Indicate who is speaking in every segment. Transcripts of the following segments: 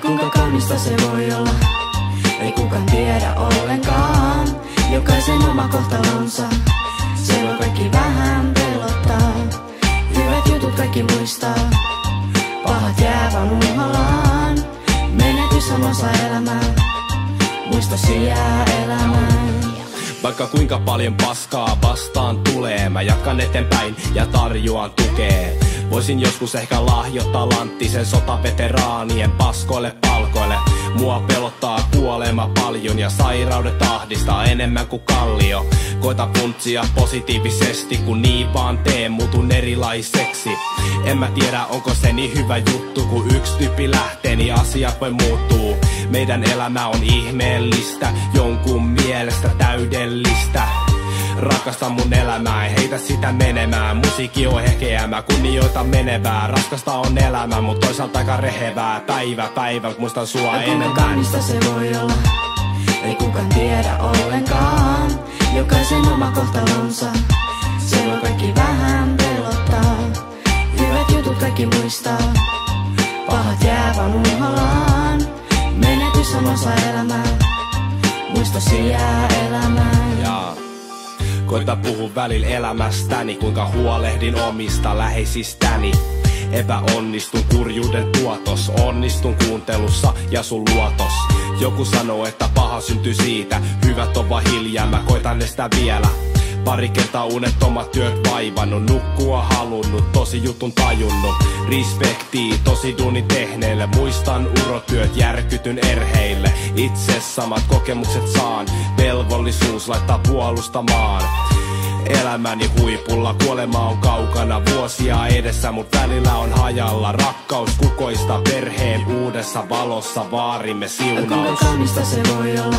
Speaker 1: Kuinka kaunista se voi olla, ei kukaan tiedä ollenkaan. Jokaisen oma kohtalonsa, siellä kaikki vähän pelottaa. Hyvät jutut kaikki muistaa, pahat jää vaan unholaan. Menetys on osa elämää, muistosi jää elämään.
Speaker 2: Vaikka kuinka paljon paskaa vastaan tulee, mä jatkan eteenpäin ja tarjoan tukea. Voisin joskus ehkä lahjoittaa lanttisen sotaveteraanien paskoille palkoille. Mua pelottaa kuolema paljon ja sairaudet ahdistaa enemmän kuin kallio. Koita funtsia positiivisesti, kun niin vaan teen, muutun erilaiseksi. En mä tiedä onko se niin hyvä juttu, kun yksi tyyppi lähtee, niin asiat voi muuttuu. Meidän elämä on ihmeellistä, jonkun mielestä täydellistä. Rakasta mun elämää, ei heitä sitä menemään. Musiikki on hekeämä, kunnioita menevää. Raskasta on elämä, mut toisaalta aika rehevää. Päivä, muistan sua enemmän.
Speaker 1: Kuinka kaunista se voi olla, ei kukaan tiedä ollenkaan. Jokaisen oma kohtalonsa, siellä kaikki vähän pelottaa. Hyvät jutut kaikki muistaa, pahat jää vaan unholaan. Menetys on osa elämää, muistosi jää elämään.
Speaker 2: Koita puhua välillä elämästäni, kuinka huolehdin omista läheisistäni. Epäonnistun kurjuuden tuotos, onnistun kuuntelussa ja sun luotos. Joku sanoo, että paha syntyy siitä, hyvät on vaan hiljaa, mä koitan estää vielä. Pari kertaa unettomat työt vaivannut, nukkua halunnut, tosi jutun tajunnut. Respektii tosi duunin tehneille, muistan urotyöt, järkytyn erheille. Itse samat kokemukset saan, velvollisuus laittaa puolustamaan. Elämäni huipulla, kuolema on kaukana, vuosia edessä, mut välillä on hajalla. Rakkaus kukoista perheen uudessa valossa, vaarimme siunaus.
Speaker 1: Kuinka kaunista se voi olla,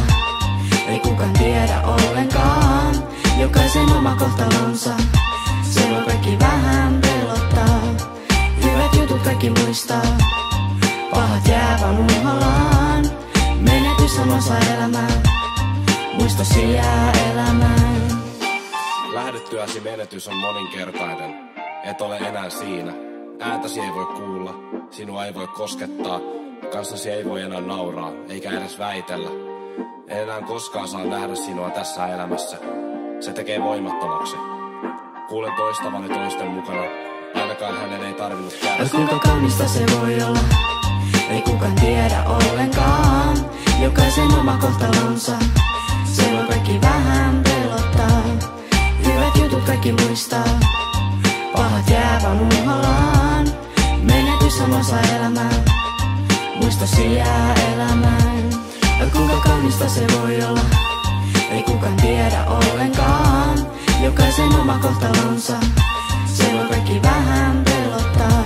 Speaker 1: ei kukaan tiedä ollenkaan. Jokaisen oma kohtalonsa, siellä kaikki vähän pelottaa. Hyvät jutut kaikki muistaa, pahat jää vaan unholaan. Menetys on osa elämää, muistosi jää elämään.
Speaker 2: Lähdettyäsi menetys on moninkertainen, et ole enää siinä. Ääntäsi ei voi kuulla, sinua ei voi koskettaa. Kanssasi ei voi enää nauraa, eikä edes väitellä. En enää koskaan saa nähdä sinua tässä elämässä. Se tekee voimattomaksi. Kuulen toistavani toisten mukana, ainakaan hänen ei tarvinnut kärsiä.
Speaker 1: Kuinka kaunista se voi olla, ei kukaan tiedä ollenkaan. Jokaisen oma kohtalonsa, siellä kaikki vähän pelottaa. Hyvät jutut kaikki muistaa, pahat jää vaan unholaan. Menetys on osa elämää, muistosi jää elämään. Kuinka kaunista se voi olla, ei kukaan tiedä ollenkaan. Jokaisen oma kohtalonsa, siellä kaikki vähän pelottaa.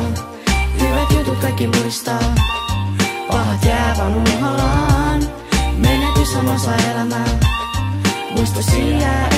Speaker 1: Hyvät jutut kaikki muistaa, pahat jää vaan unholaan. Menetys on osa elämää, muistosi jää